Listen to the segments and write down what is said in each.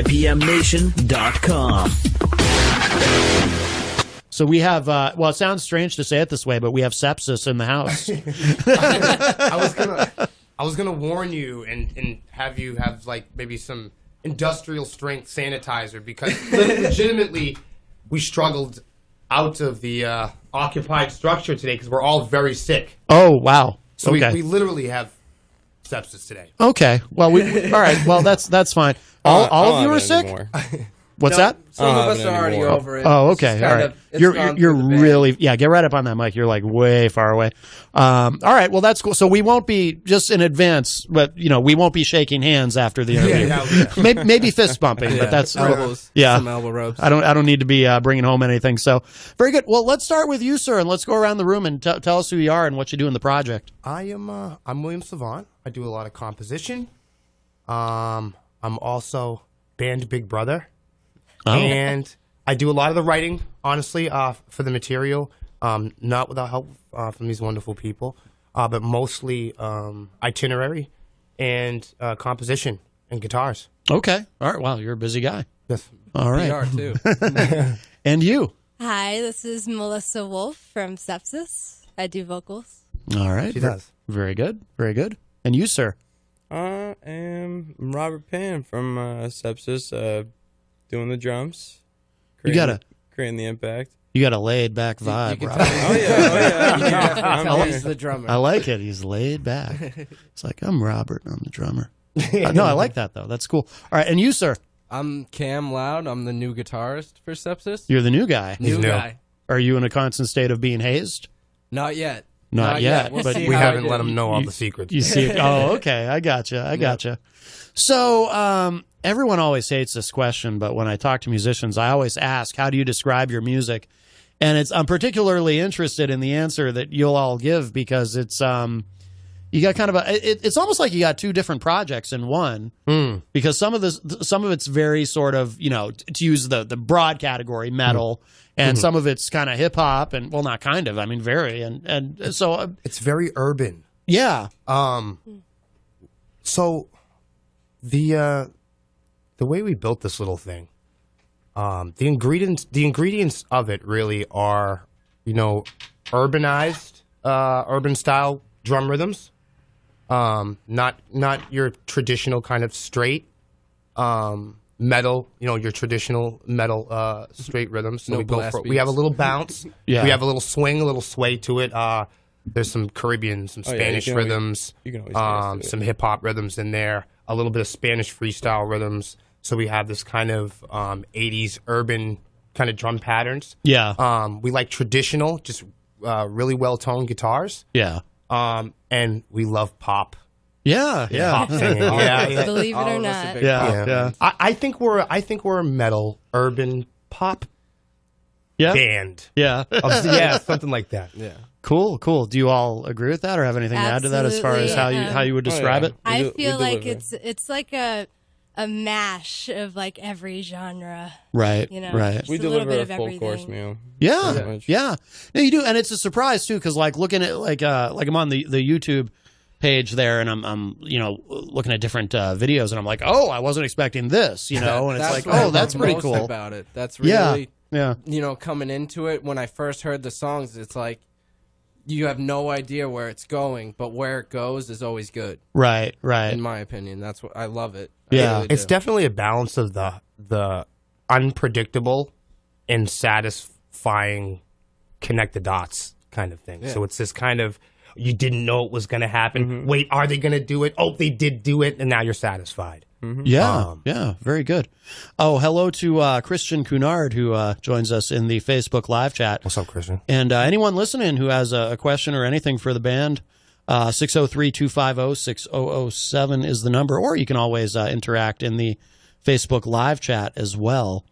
ppmnation.com. So we have, well, it sounds strange to say it this way, but we have Sepsiss in the house. I was gonna warn you and have you have like maybe some industrial strength sanitizer, because legitimately we struggled out of the occupied structure today because we're all very sick. Oh, wow. So okay. we literally have sepsis today. Okay. Well, all right. Well, that's fine. All of you are sick? What's that? Some of us are already over it. Oh, okay. All right. You're really, get right up on that mic. You're like way far away. All right. Well, that's cool. So we won't be, just in advance, but we won't be shaking hands after the interview. Maybe fist bumping, but that's elbows. Some elbow rubs. I don't need to be bringing home anything. So very good. Well, let's start with you, sir, and let's go around the room and tell us who you are and what you do in the project. I'm William Savant. I do a lot of composition. I'm also band Big Brother. Oh. And I do a lot of the writing, honestly, for the material, not without help from these wonderful people, but mostly itinerary and composition and guitars. Okay. All right. Wow, you're a busy guy. Yes. All right. We are, too. And you? Hi, this is Melissa Wolf from Sepsiss. I do vocals. All right. She does. Very good. Very good. And you, sir? I am Robert Pan from Sepsiss, doing the drums. Creating the impact. You got a laid back vibe, Robert. Oh yeah. He's the drummer. I like it. He's laid back. It's like, I'm Robert. I'm the drummer. No, I like that though. That's cool. All right, and you, sir? I'm Cam Loud. I'm the new guitarist for Sepsiss. You're the new guy. New guy. Are you in a constant state of being hazed? Not yet. Not yet. We'll but we haven't let them know all the secrets. You see it? Oh, okay. I gotcha. So, everyone always hates this question, but when I talk to musicians, I always ask, how do you describe your music? And I'm particularly interested in the answer that you'll all give, because it's you got kind of it's almost like you got two different projects in one, because some of it's very sort of, to use the broad category, metal, and some of it's kind of hip hop, and well, not kind of, I mean very, and so it's very urban. Yeah. So the way we built this little thing, the ingredients of it really are, urbanized, urban style drum rhythms. Not your traditional kind of straight, metal, your traditional metal, straight rhythms. So we have a little bounce. Yeah. We have a little swing, a little sway to it. There's some Caribbean, some Spanish rhythms, some hip hop rhythms in there, a little bit of Spanish freestyle rhythms. So we have this kind of 80s urban kind of drum patterns. Yeah. We like traditional, just really well-toned guitars. Yeah. And we love pop. Yeah. Pop singing. Yeah. Believe it or not. Yeah. I think we're a metal urban pop band. Yeah. Yeah, something like that. Yeah. Cool. Do you all agree with that, or have anything to add to that as far as how you would describe it? I feel like it's like a mash of like every genre. Right. We deliver a full course meal. Yeah. Yeah. No, you do, and it's a surprise too, because like looking at like I'm on the YouTube page there, and I'm looking at different videos, and I'm like, oh, I wasn't expecting this, and it's like, oh, that's pretty cool about it. That's really yeah. Coming into it, when I first heard the songs, it's like you have no idea where it's going, but where it goes is always good. Right. In my opinion, that's what I love it. Yeah, really it's definitely a balance of the unpredictable and satisfying connect the dots kind of thing. Yeah. So it's this kind of, you didn't know it was going to happen. Wait, are they going to do it? Oh, they did do it, and now you're satisfied. Yeah, very good. Oh, hello to Christian Cunard, who joins us in the Facebook live chat. What's up, Christian? And anyone listening who has a question or anything for the band, 603-250-6007 is the number, or you can always interact in the Facebook live chat as well.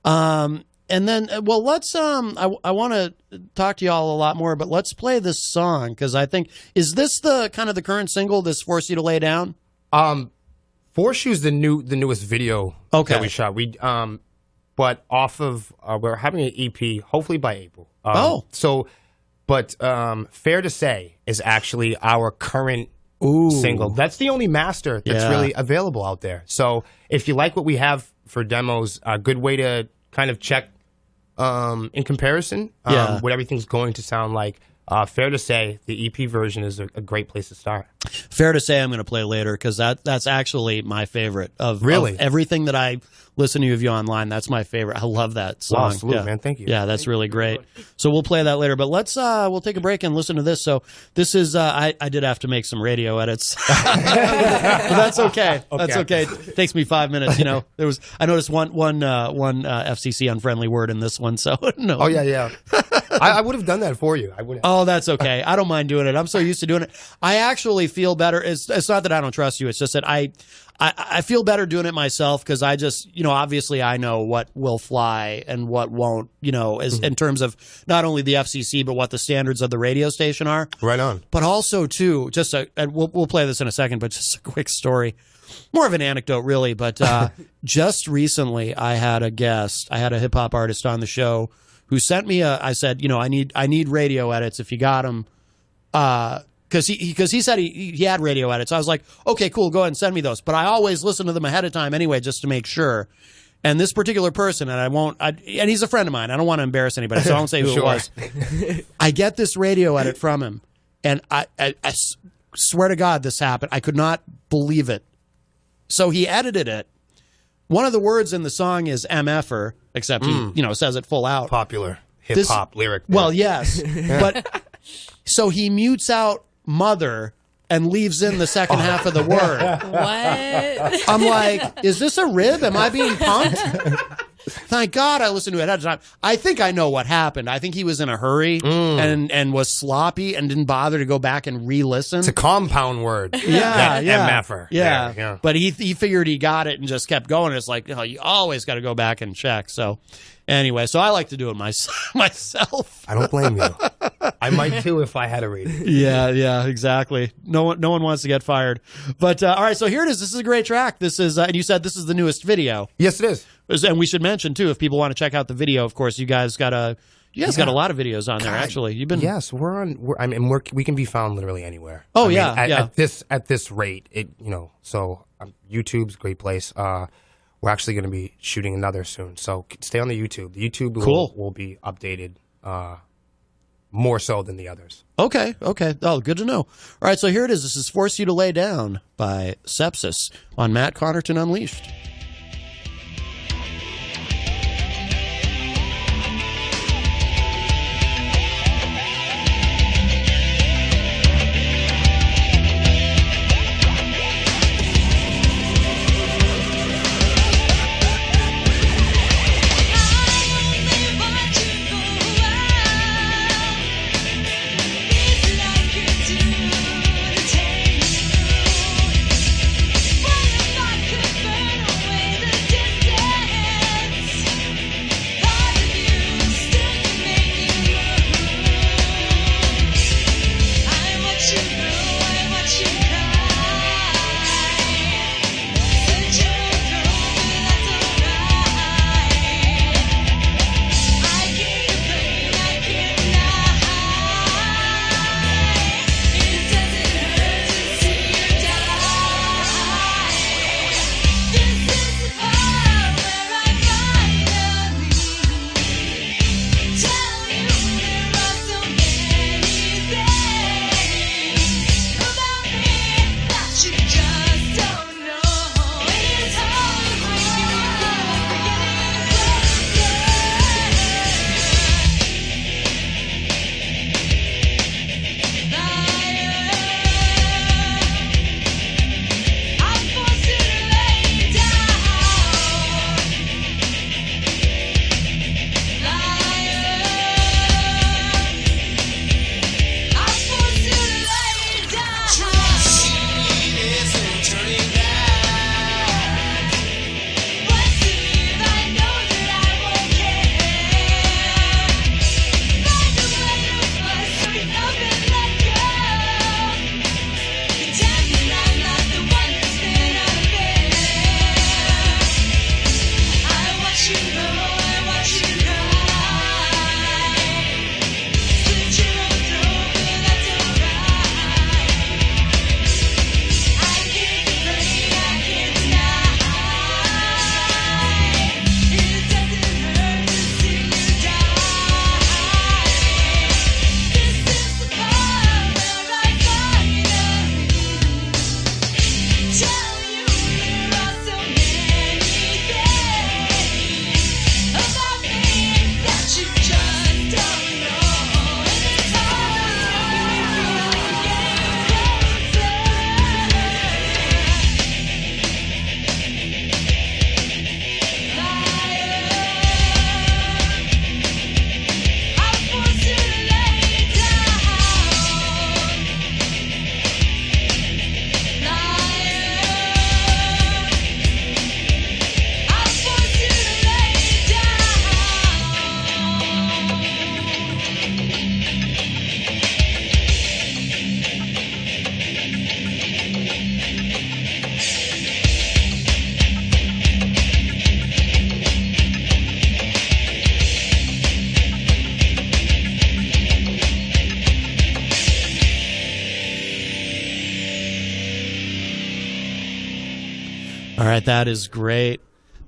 And then, well, let's, I want to talk to y'all a lot more, but let's play this song, because I think, is this the kind of the current single, this Force You to Lay Down? Force You's the newest video that we shot. But off of, we're having an EP, hopefully by April. But Fair to Say is actually our current single. That's the only master that's really available out there. So if you like what we have for demos. A good way to kind of check in comparison what everything's going to sound like. Fair to say, the EP version is a great place to start. Fair to say, I'm going to play later because that's actually my favorite of everything that I listen to of you online. That's my favorite. I love that song. Wow, salute, man. Thank you. Yeah, that's really great. So we'll play that later. But we'll take a break and listen to this. So this is I did have to make some radio edits. But that's okay. That's okay. It takes me 5 minutes. I noticed one FCC unfriendly word in this one. So no. Oh yeah. I would have done that for you. I would. Oh, that's okay. I don't mind doing it. I'm so used to doing it. I actually feel better. It's not that I don't trust you. It's just that I feel better doing it myself because I just, obviously I know what will fly and what won't, in terms of not only the FCC, but what the standards of the radio station are. Right on. But also, too, and we'll play this in a second, but just a quick story. More of an anecdote, really. But just recently, I had a hip hop artist on the show who sent me I said, I need radio edits if you got them. Because he said he had radio edits. I was like, okay, cool, go ahead and send me those. But I always listen to them ahead of time anyway, just to make sure. And this particular person, and he's a friend of mine. I don't want to embarrass anybody, so I won't say who it was. I get this radio edit from him, and I swear to God this happened. I could not believe it. So he edited it. One of the words in the song is MFer, except he says it full out. Popular hip-hop lyric. Well, yes. But so he mutes out mother and leaves in the second half of the word. What? I'm like, is this a rib? Am I being punked? Thank God I listened to it ahead of time. I think I know what happened. I think he was in a hurry and was sloppy and didn't bother to go back and re-listen. It's a compound word. Yeah. MFer. Yeah. But he figured he got it and just kept going. It's like, you always got to go back and check. So anyway, so I like to do it myself. I don't blame you. I might too if I had a rating. Yeah, exactly. No one wants to get fired. But all right, so here it is. This is a great track. This is, and you said this is the newest video. Yes, it is. And we should mention too, if people want to check out the video, of course, you guys got a lot of videos on there. Actually, you've been. Yes, we can be found literally anywhere. Oh, at this rate, so YouTube's a great place. We're actually going to be shooting another soon, so stay on the YouTube. The YouTube will be updated more so than the others. Okay. Oh, good to know. All right, so here it is. This is "Force You to Lay Down" by Sepsiss on Matt Connarton Unleashed. Away. All right, that is great.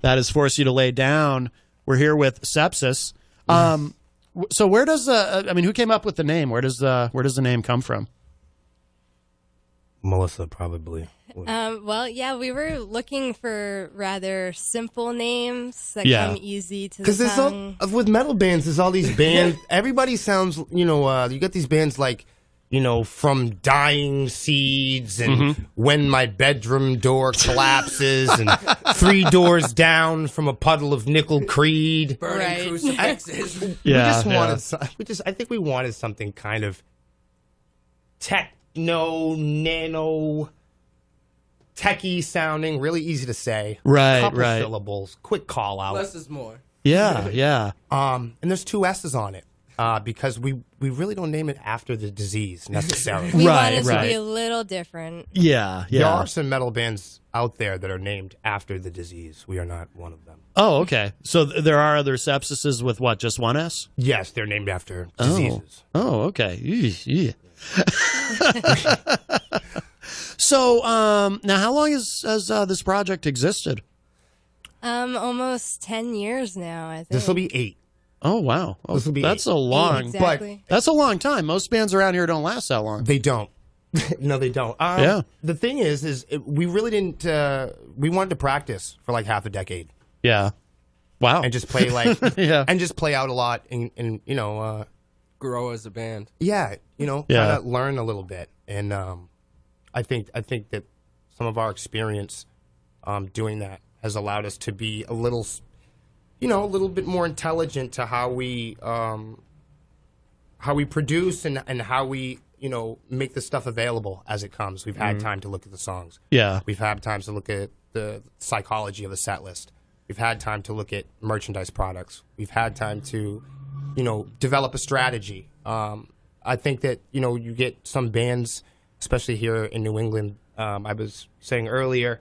That is Force You to Lay Down. We're here with Sepsiss. So where does who came up with the name? Where does the name come from? Melissa, probably. Well, yeah, we were looking for rather simple names that Yeah. come easy to the Because tongue. with metal bands, there's all these bands. Everybody sounds, you got these bands like, From Dying Seeds and When My Bedroom Door Collapses and Three Doors Down from a Puddle of Nickel Creed. Burning Right. crucifixes. I think we wanted something kind of nano, techie sounding, really easy to say. Right, Couple right. syllables, quick call out. Less is more. Yeah. And there's 2 S's on it because we really don't name it after the disease necessarily. We Right, wanted to right. be a little different. Yeah. There are some metal bands out there that are named after the disease. We are not one of them. Oh, okay. So there are other Sepsisses with what? Just one S? Yes, they're named after diseases. Oh, okay. Yeah. So now, how long has this project existed? Almost 10 years now, I think. This will be 8. Oh, wow. Oh, This will be that's 8. a long. Exactly. That's a long time. Most bands around here don't last that long. They don't. No, they don't. Yeah. The thing is we really didn't. We wanted to practice for like half a decade Yeah. Wow. and just play Yeah. and just play out a lot and Grow as a band. yeah, Yeah. kind of learn a little bit. And I think that some of our experience doing that has allowed us to be a little bit more intelligent to how we produce and how we make the stuff available as it comes. We've had time to look at the songs. Yeah. We've had time to look at the psychology of the set list. We've had time to look at merchandise products. We've had time to, develop a strategy. I think that, you get some bands, especially here in New England. I was saying earlier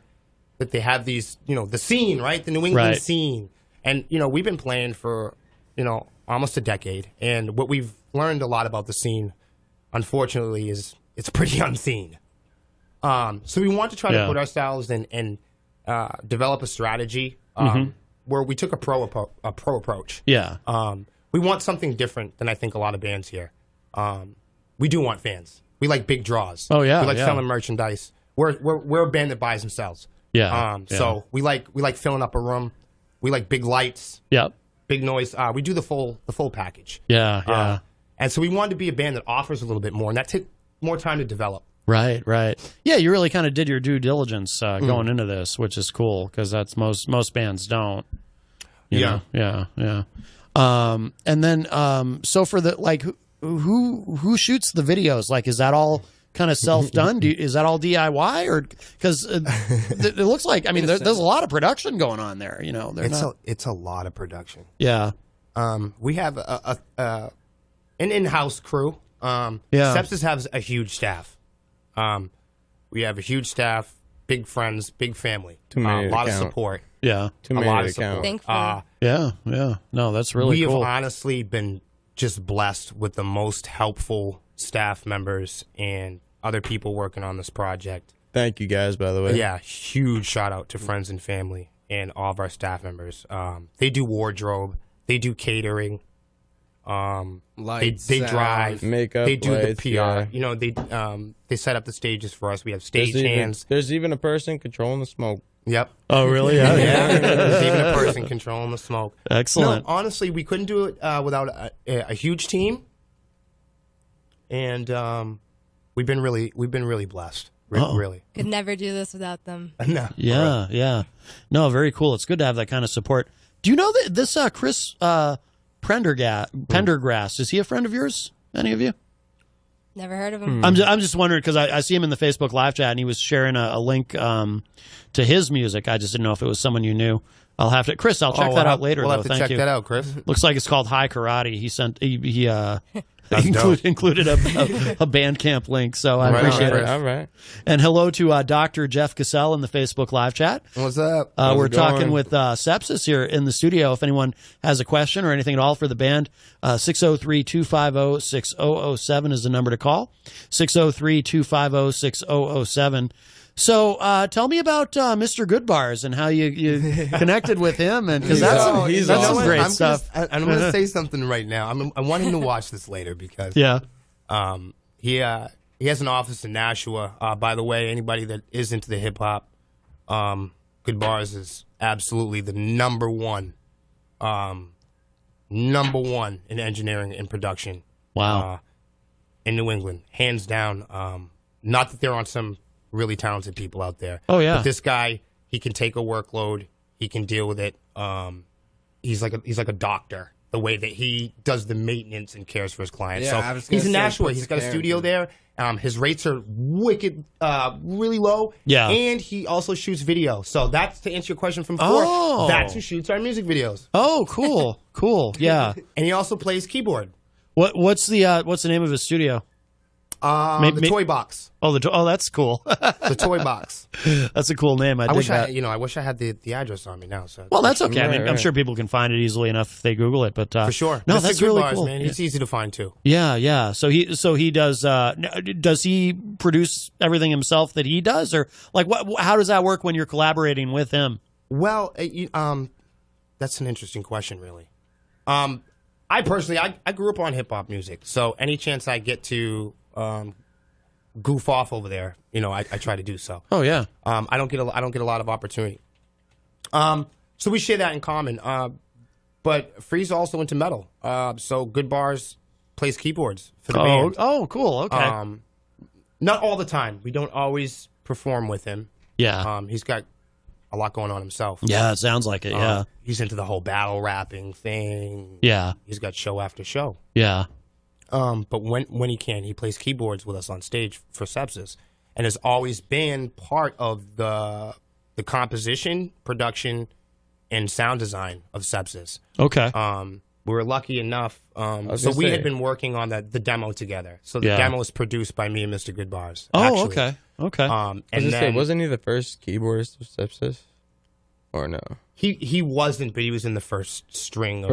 that they have these, the scene, right? The New England Right. scene. And, we've been playing for, almost a decade. And what we've learned a lot about the scene, unfortunately, is it's pretty unseen. So we want to try to put ourselves and develop a strategy where we took a pro approach. Yeah. We want something different than I think a lot of bands here. We do want fans. We like big draws. Oh, yeah, We like yeah. selling merchandise. We're a band that buys and sells. Yeah. So we like filling up a room. We like big lights, Yep. big noise. We do the full package. Yeah. Yeah. And so we wanted to be a band that offers a little bit more, and that took more time to develop. Right. Yeah, you really kind of did your due diligence going into this, which is cool because that's most bands don't. You know? Yeah. And then so for the who shoots the videos? Like, is that all kind of self done? Is that all DIY or because it looks like there's a lot of production going on there. It's a lot of production. Yeah. We have an in-house crew. Sepsiss has a huge staff. We have a huge staff, big friends, big family. Too many a to lot of count. support. Yeah. Too A many lot to of support. count. Thankfully. Yeah. No, that's really We have cool. honestly been just blessed with the most helpful staff members and other people working on this project. Thank you guys, by the way. Yeah, huge shout out to friends and family and all of our staff members. They do wardrobe, they do catering, Lights, they sound, drive, makeup, they do lights, the PR. yeah. They set up the stages for us. We have stage There's even, hands. there's even a person controlling the smoke. Yep. Oh, really? Yeah. There's even a person controlling the smoke. Excellent. No, honestly, we couldn't do it without a huge team, and we've been really blessed. Really. Could never do this without them. No. Yeah. No, very cool. It's good to have that kind of support. Do you know that this Chris Pendergrass, is he a friend of yours? Any of you? Never heard of them. I'm just wondering because I see him in the Facebook live chat and he was sharing a link to his music. I just didn't know if it was someone you knew. I'll have to, Chris. I'll check that out later. We'll though. have to Thank check you. that out, Chris. Looks like it's called High Karate. He dope. included a Bandcamp link, so I Right on, appreciate Chris. it. All right. And hello to Dr. Jeff Cassell in the Facebook live chat. What's up? How's We're it going? talking with Sepsiss here in the studio. If anyone has a question or anything at all for the band, 603-250-6007 is the number to call. 603-250-6007. So tell me about Mr. Goodbars and how you connected with him, and because that's some great stuff. I'm going to say something right now. I want him to watch this later because he has an office in Nashua. By the way, anybody that is into the hip hop, Goodbars is absolutely the number one in engineering and production. Wow. In New England, hands down. Not that there aren't some really talented people out there. Oh yeah. But this guy, he can take a workload. He can deal with it. He's like a doctor. The way that he does the maintenance and cares for his clients. Yeah, so he's in Nashua. He's got a studio there. His rates are wicked, really low. Yeah. And he also shoots video. So that's to answer your question from before. Oh. That's who shoots our music videos. Oh, cool, cool. Yeah. And he also plays keyboard. What's the name of his studio? The Toy Box. Oh, that's cool. The Toy Box. That's a cool name. I dig wish that. I wish I had the address on me now. So well, that's okay. Right, I mean, I'm right. sure people can find it easily enough if they Google it. But for sure. no, Mr. that's really Goodbars, cool. Man. He's easy to find too. Yeah, yeah. So he does he produce everything himself that he does, or like what? How does that work when you're collaborating with him? Well, that's an interesting question, really. I personally, I grew up on hip hop music, so any chance I get to goof off over there, I try to do so. Oh yeah. I don't get a lot of opportunity. So we share that in common. But Free's also into metal. So Goodbars plays keyboards for the band. Oh, cool. Okay. Not all the time. We don't always perform with him. Yeah. He's got a lot going on himself. Yeah, it sounds like it. Yeah. He's into the whole battle rapping thing. Yeah. He's got show after show. Yeah. But when he can, he plays keyboards with us on stage for Sepsiss, and has always been part of the composition, production, and sound design of Sepsiss. Okay. We were lucky enough. So we had been working on the demo together. So the demo was produced by me and Mr. Goodbars. Oh, actually. okay. Okay. And then wasn't he the first keyboardist of Sepsiss? Or no? he wasn't, but he was in the first string of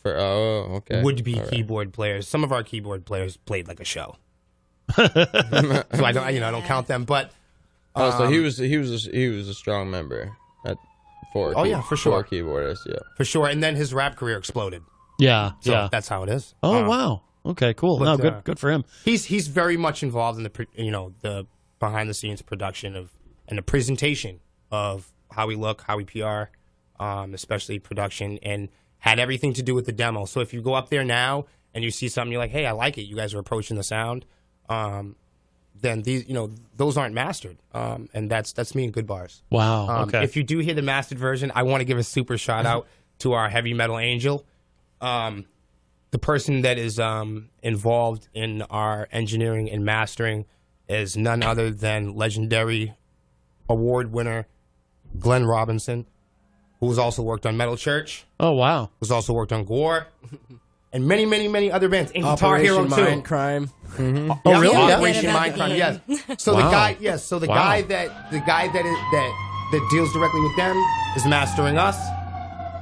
okay. would-be keyboard players. Some of our keyboard players played like a show. So I don't count them, but so he was a strong member for for sure. Keyboardist, yeah. For sure. And then his rap career exploded. Yeah. So yeah. that's how it is. Oh wow. Okay. Cool. but, No, good for him. He's very much involved in the behind the scenes production and the presentation of how we look, how we PR, especially production, and had everything to do with the demo. So if you go up there now and you see something, you're like, hey, I like it. You guys are approaching the sound. Then these, those aren't mastered. And that's me and Goodbars. Wow. Okay. If you do hear the mastered version, I want to give a super shout out to our heavy metal angel. The person that is involved in our engineering and mastering is none other than legendary award winner Glenn Robinson, who has also worked on Metal Church, Oh wow. who's also worked on Gore, and many, many, many other bands. And Guitar Hero Operation too. Mind Crime. Oh really? Yeah. Operation Yeah. Mindcrime, yes. So Wow. the Wow. guy that deals directly with them is mastering us,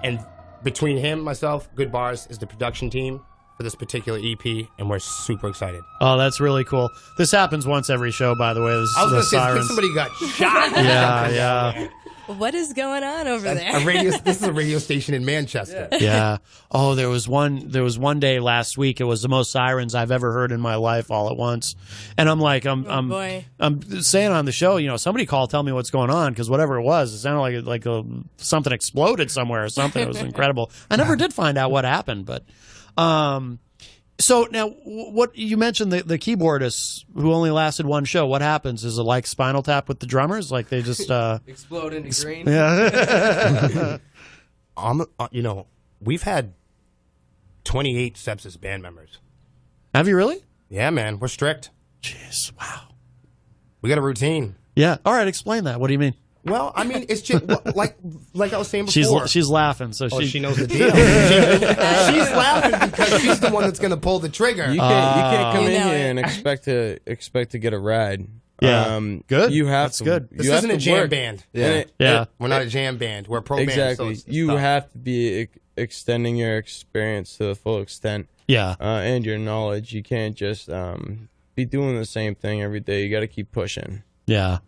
and between him, myself, Goodbars is the production team for this particular EP, and we're super excited. Oh, that's really cool. This happens once every show, by the way. This, I was the going to say, I think sirens. somebody got shot. Yeah, yeah, What is going on over there? This is a radio station in Manchester. yeah. Oh, there was one day last week. It was the most sirens I've ever heard in my life, all at once. And I'm like, I'm boy. saying on the show, somebody call, tell me what's going on, because whatever it was, it sounded like something exploded somewhere or something. It was incredible. I never did find out what happened, but. So now, what you mentioned the keyboardists who only lasted one show. What happens? Is it like Spinal Tap with the drummers? Like they just Explode into green. yeah. We've had 28 Sepsiss band members. Have you really? Yeah, man, we're strict. Jeez, wow. We got a routine. Yeah. All right. Explain that. What do you mean? Well, I mean, it's just like I was saying before. She's laughing. So she knows the deal. She's laughing because she's the one that's going to pull the trigger. You can't come You in know here it. and expect to get a ride. Yeah. Good. You have That's to. good. This you have isn't to a jam work. band. Yeah. Yeah. We're not a jam band. We're a pro Exactly. band. So You have to be extending your experience to the full extent, Yeah. and your knowledge. You can't just be doing the same thing every day. You got to keep pushing. Yeah.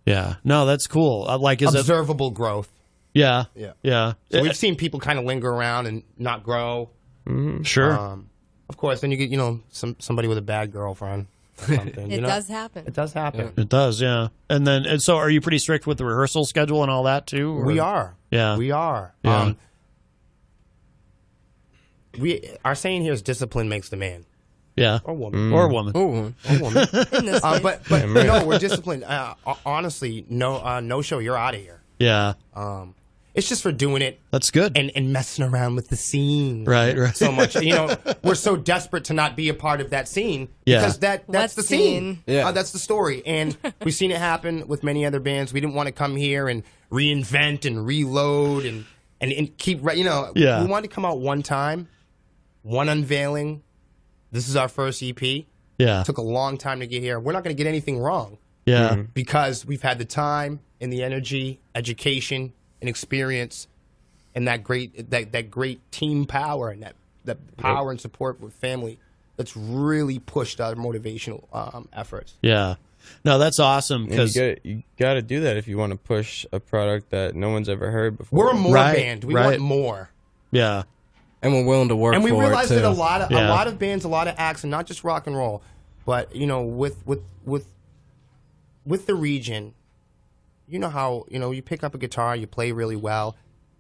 Yeah. No, that's cool. Like, is it? Observable growth. Yeah. Yeah. Yeah. So we've seen people kind of linger around and not grow. Sure. Of course, then you get somebody with a bad girlfriend. Or something, It does happen. It does happen. It does, yeah. And so are you pretty strict with the rehearsal schedule and all that too? Or? We are. Yeah. We are. Yeah. Our saying here is discipline makes the man. Yeah. Or woman. Or woman. Ooh. Or woman. In this case. but no, we're disciplined. Honestly, no show, you're out of here. Yeah. It's just for doing it That's good. and messing around with the scene. Right. So much. We're so desperate to not be a part of that scene. Yeah. Because that's What the scene? scene. Yeah. That's the story. And we've seen it happen with many other bands. We didn't want to come here and reinvent and reload and keep, Yeah. We wanted to come out one time, one unveiling. This is our first EP. Yeah. It took a long time to get here. We're not going to get anything wrong Yeah. because we've had the time and the energy, education, and experience, and that great team power and that power and support with family that's really pushed our motivational efforts. Yeah. No, that's awesome And because you got to do that if you want to push a product that no one's ever heard before. We're a more Right, band. We right. want more. yeah. And we're willing to work And we for realize it, too. that a lot Yeah. of bands, a lot of acts, and not just rock and roll, but with the region, how you pick up a guitar, you play really well.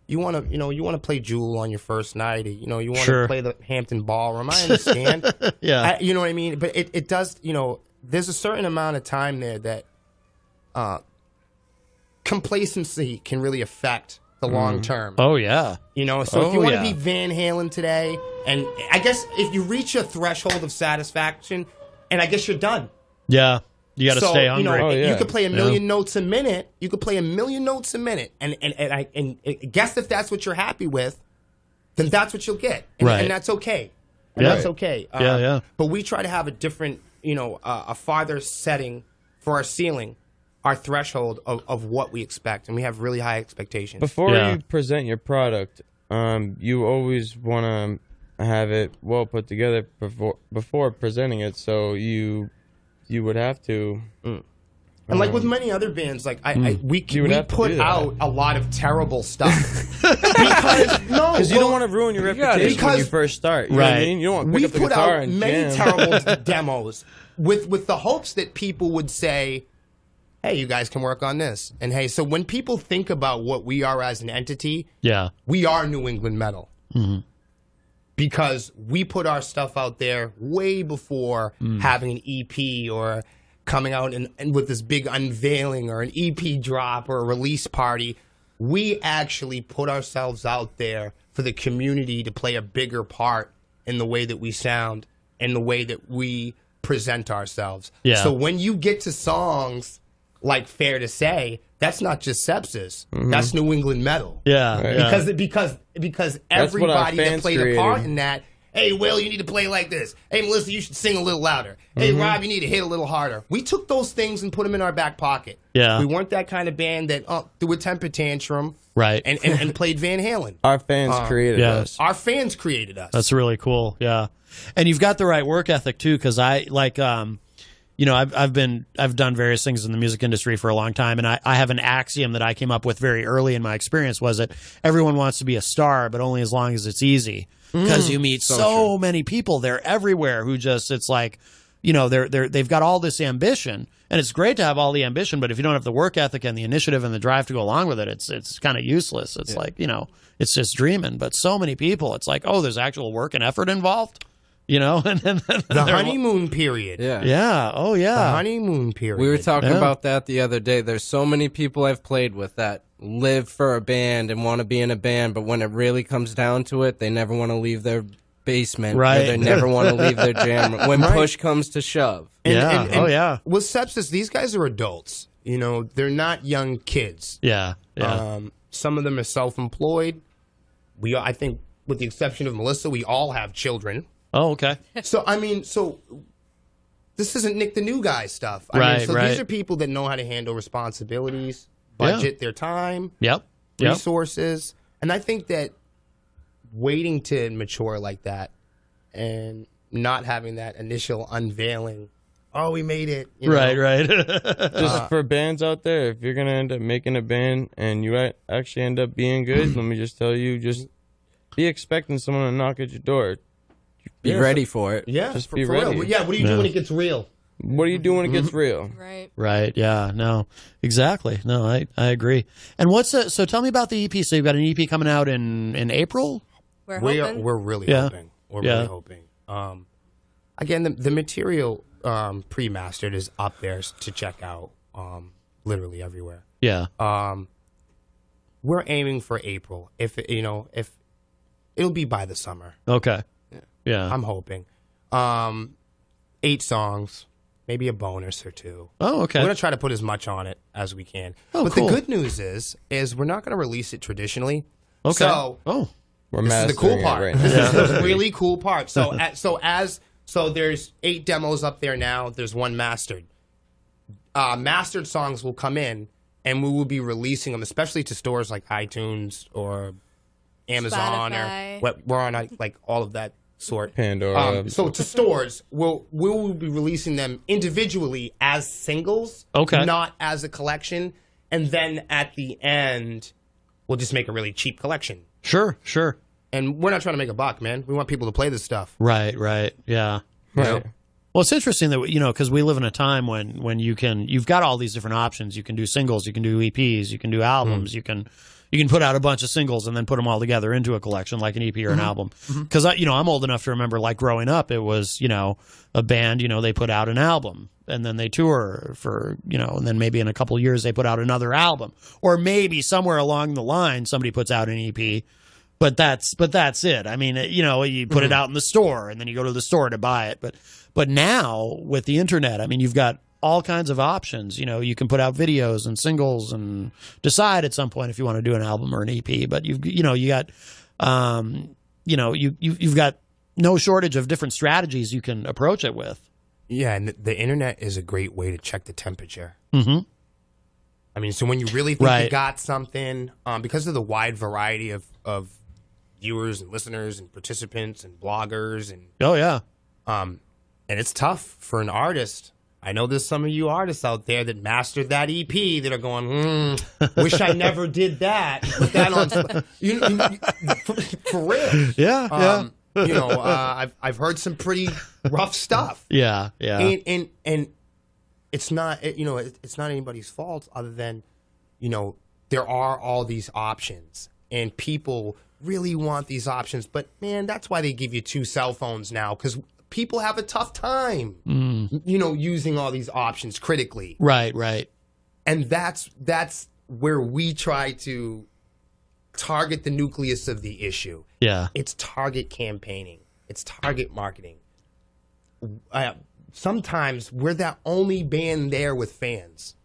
You want to play Jewel on your first night. You want Sure. to play the Hampton Ballroom. I understand. Yeah. You know what I mean? But it does. There's a certain amount of time there that complacency can really affect the long term. Oh yeah. So if you Oh, want yeah. to be Van Halen today, and I guess if you reach a threshold of satisfaction, and I guess you're done. Yeah. You got to So stay hungry. Oh, yeah. you could play a million notes a minute. You could play a million notes a minute, and I guess if that's what you're happy with, then that's what you'll get, and, Right. and that's okay. And Yeah. that's okay. Yeah. But we try to have a different, a farther setting for our ceiling, our threshold of what we expect, and we have really high expectations. Before Yeah. you present your product, you always want to have it well put together before presenting it. So you would have to. And like with many other bands, like we You would have to put do that. out a lot of terrible stuff because You don't want to ruin your reputation when you because- first start. You know what I Right. mean? You don't want to pick we up the put guitar out and many jam. terrible demos with the hopes that people would say, "Hey, you guys can work on this." And hey, so when people think about what we are as an entity, Yeah. we are New England metal. Because we put our stuff out there way before having an EP or coming out and with this big unveiling or an EP drop or a release party. We actually put ourselves out there for the community to play a bigger part in the way that we sound and the way that we present ourselves. Yeah. So when you get to songs like Fair to Say, that's not just Sepsiss. That's New England metal. Yeah. Right. Yeah. Because what our everybody that fans played a part created. in that, hey, Will, you need to play like this. Hey, Melissa, you should sing a little louder. Hey, Rob, you need to hit a little harder. We took those things and put them in our back pocket. Yeah. We weren't that kind of band that threw a temper tantrum Right. and played Van Halen. Our fans created yeah. us. Our fans created us. That's really cool. Yeah. And you've got the right work ethic too, because I like I've done various things in the music industry for a long time, and I have an axiom that I came up with very early in my experience was that everyone wants to be a star, but only as long as it's easy. Because you meet so many people, they're everywhere who just it's like, they've got all this ambition, and it's great to have all the ambition, but if you don't have the work ethic and the initiative and the drive to go along with it, it's kind of useless. It's like, it's just dreaming. But so many people, it's like, oh, there's actual work and effort involved, and then the honeymoon period. Yeah. Yeah. Oh, yeah. The honeymoon period. We were talking Yeah. about that the other day. There's so many people I've played with that live for a band and want to be in a band, but when it really comes down to it, they never want to leave their basement. Right. Or they never want to leave their jam room. When push comes to shove. Yeah. Oh, yeah. With Sepsiss, these guys are adults. They're not young kids. Yeah. Yeah. Some of them are self-employed. I think, with the exception of Melissa, we all have children. Oh, okay. So this isn't Nick the New Guy stuff. Right, so right. these are people that know how to handle responsibilities, budget their time, Yep. Yep. resources, and I think that waiting to mature like that and not having that initial unveiling oh, we made it. You know? Right. Just for bands out there, if you're gonna end up making a band and you actually end up being good, let me just tell you, just be expecting someone to knock at your door. Be ready for it. Yeah, Just for be real. ready. Yeah, what do you do when it gets real? What do you do when it gets real? Right. Right. Yeah. No. Exactly. No. I agree. And so tell me about the EP. So you've got an EP coming out in April. We're hoping. We're really Yeah. hoping. We're Yeah. really hoping. Again, the material pre-mastered is up there to check out. Literally everywhere. Yeah. We're aiming for April. If it'll be by the summer. Okay. Yeah. I'm hoping. 8 songs, maybe a bonus or 2. Oh, okay. We're gonna try to put as much on it as we can. Oh, but cool. the good news is we're not gonna release it traditionally. Okay. So We're this is the cool mastering it part. right now. This is the really cool part. So there's 8 demos up there now. There's 1 mastered. Mastered songs will come in, and we will be releasing them, especially to stores like iTunes or Amazon Spotify. or we're on like all of that sort. Pandora. So to stores, we will be releasing them individually as singles, Okay. not as a collection, and then at the end, we'll just make a really cheap collection. Sure. And we're not trying to make a buck, man. We want people to play this stuff. Right. Yeah. You know? Right. Well, it's interesting that because we live in a time when you've got all these different options. You can do singles, you can do EPs, you can do albums, you can put out a bunch of singles and then put them all together into a collection like an EP or an album. Because I'm old enough to remember, like growing up, it was a band, they put out an album and then they tour for and then maybe in a couple of years they put out another album, or maybe somewhere along the line somebody puts out an EP. But that's it. I mean, you put it out in the store and then you go to the store to buy it. But now with the internet, I mean, you've got all kinds of options. You can put out videos and singles and decide at some point if you want to do an album or an EP. But you've got no shortage of different strategies you can approach it with. Yeah, and the internet is a great way to check the temperature. Mm-hmm. I mean, so when you really think Right. you got something, because of the wide variety of viewers and listeners and participants and bloggers and Oh yeah. and it's tough for an artist. I know there's some of you artists out there that mastered that EP that are going, wish I never did that. Put that on, for real. Yeah. I've heard some pretty rough stuff. Yeah. And it's not it's not anybody's fault other than there are all these options and people really want these options, but man, that's why they give you 2 cell phones now, because people have a tough time using all these options critically. Right. And that's where we try to target the nucleus of the issue. Yeah. It's target campaigning. It's target marketing. Sometimes we're that only band there with fans.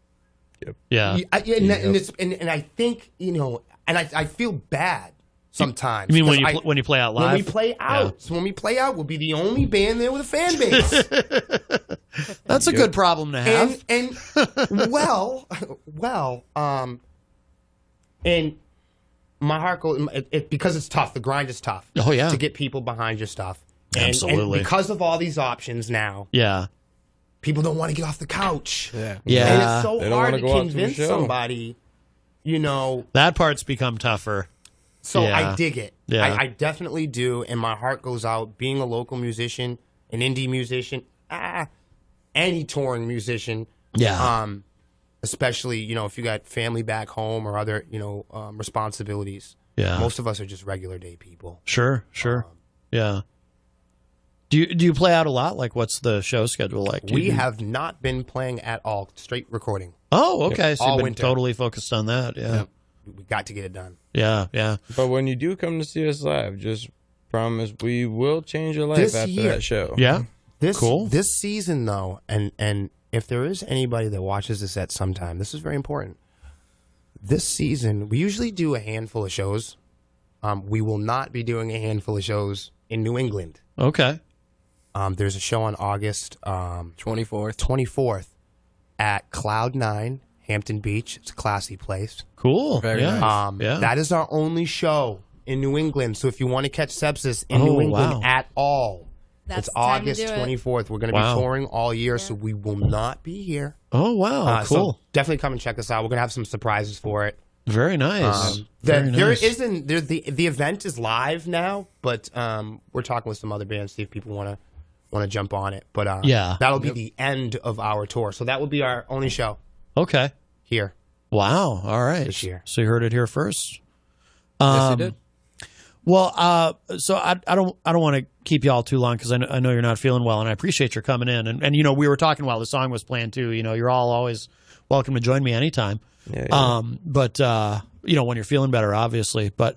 Yeah. And I think, and I feel bad sometimes. You mean when you play out live? When we play out. Yeah. So when we play out, we'll be the only band there with a fan base. That's a good problem to have. and my heart goes, because it's tough. The grind is tough. Oh, yeah. To get people behind your stuff. And Absolutely. because of all these options now, Yeah. people don't want to get off the couch. Yeah. And it's so They don't hard wanna to go out to a convince show. somebody, That part's become tougher. So Yeah. I dig it. Yeah. I definitely do. And my heart goes out being a local musician, an indie musician, any touring musician. Yeah. Especially, if you got family back home or other, responsibilities. Yeah. Most of us are just regular day people. Sure. Yeah. Do you play out a lot? Like, what's the show schedule like? We have not been playing at all. Straight recording. Oh, okay. So All you've been winter. totally focused on that. Yeah. We got to get it done. Yeah. But when you do come to see us live, just promise we will change your life This after year. that show. Yeah. This season, though, and if there is anybody that watches this at some time, this is very important. This season, we usually do a handful of shows. We will not be doing a handful of shows in New England. Okay. There's a show on August 24th at Cloud 9, Hampton Beach. It's a classy place. Cool. Very yeah. nice. Yeah. That is our only show in New England. So if you want to catch Sepsiss in Oh, New England wow. at all, That's It's the time to August do it. 24th. We're going to Wow. be touring all year, so we will not be here. Oh, wow. Cool. So definitely come and check us out. We're going to have some surprises for it. Very nice. Very There nice. isn't the event is live now, but we're talking with some other bands, see if people want to jump on it. But Yeah. that'll be the end of our tour. So that will be our only show Okay. here. Wow. All right. This year. So you heard it here first. Yes, you did. Well, so I don't want to keep you all too long because I know you're not feeling well, and I appreciate your coming in. And you know, we were talking while the song was playing too. You know, you're all always welcome to join me anytime. Yeah. But you know, when you're feeling better, obviously. But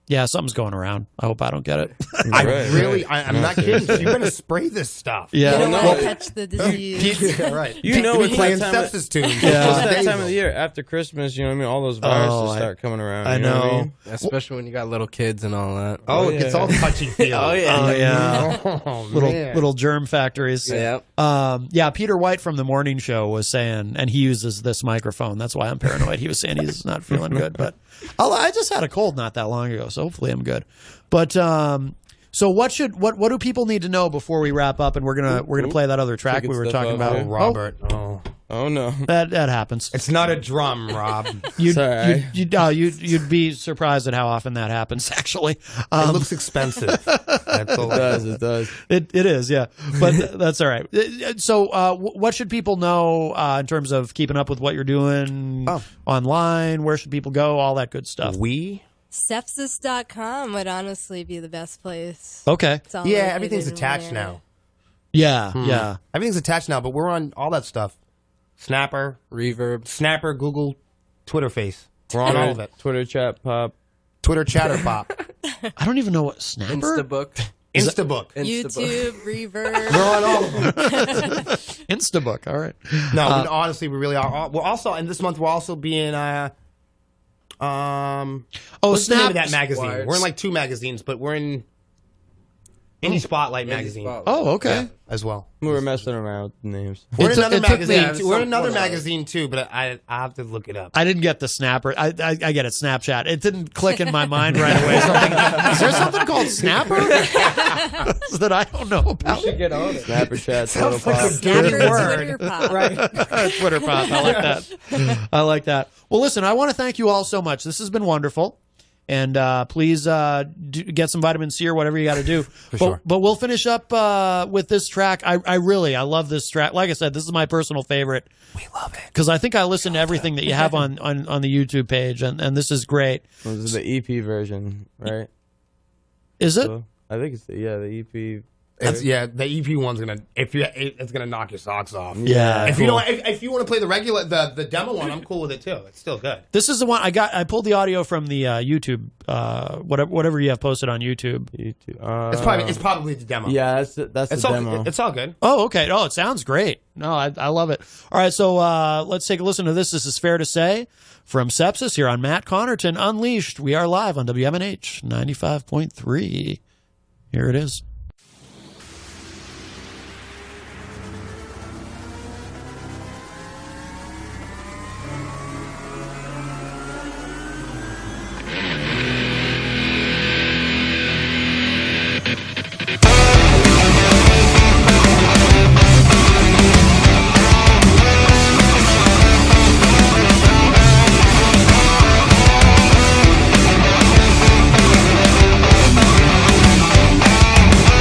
yeah, something's going around. I hope I don't get it. I'm Right. not kidding. You're going to spray this stuff. Yeah. You don't Well, want no. to catch the disease. Yeah, right. You know We're it's playing that time of- Sepsiss tunes. Yeah. It's that time of the year after Christmas. You know what I mean? All those viruses start coming around. I you know. What I know. mean? Especially when you got little kids and all that. Oh, yeah. it's all touchy feely. Oh, yeah. Oh yeah. Oh, little man. little germ factories. Yeah. Yeah, Peter White from the morning show was saying, and he uses this microphone. That's why I'm paranoid. He was saying he's not feeling good, but I just had a cold not that long ago, so hopefully I'm good. But so what do people need to know before we wrap up? And we're gonna play that other track Picking we were stuff talking up about. here. Robert. Oh. Oh no. That happens. It's not a drum, Rob. Sorry. You'd be surprised at how often that happens. Actually, It looks expensive. That's all. It does. It does. It is, yeah, but that's all right. So, what should people know in terms of keeping up with what you're doing online? Where should people go? All that good stuff. Sepsiss.com would honestly be the best place. Okay. It's all Yeah, located everything's in attached one area. now. Yeah, yeah. Everything's attached now, but we're on all that stuff. Snapper, Reverb. Google, Twitter Face. We're on all of it. Twitter chat pop. Twitter Chatterpop. I don't even know what Snapper. Instabook. Instabook. YouTube, Reverb. We're on all of them. Instabook. All right. No, honestly, we really are. We're also, and this month we're also being, what's the name of that magazine? Wired. We're in like 2 magazines, but we're in Indie Spotlight magazine Oh, okay. as well. We were messing around with names. We're in another it took me- magazine. We're in some- another one of those. magazine too, but I have to look it up. I didn't get the Snapper. I get it. Snapchat. It didn't click in my mind right away. Is there something called Snapper that I don't know about? Get on it. Snapper chat. Total like pop. a dirty Snapper, word. Twitter pop. Twitter pop. I like that. I like that. Well, listen, I want to thank you all so much. This has been wonderful. And please get some vitamin C or whatever you got to do. sure. But we'll finish up with this track. I love this track. Like I said, this is my personal favorite. We love it. Because I think I listen to everything that you have on the YouTube page, and this is great. This is the EP version, right? Is it? So, I think it's the EP. The EP one's it's gonna knock your socks off. Yeah. If cool. you don't, if you want to play the demo one, I'm cool with it too. It's still good. This is the one I pulled the audio from the YouTube, whatever you have posted on YouTube. It's probably the demo. Yeah, that's the demo. It's all good. Oh, okay. Oh, it sounds great. No, I love it. All right, so let's take a listen to this. This is Fair to Say from Sepsiss here on Matt Connarton Unleashed. We are live on WMNH 95.3. Here it is. Thank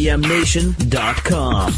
EDMNation.com.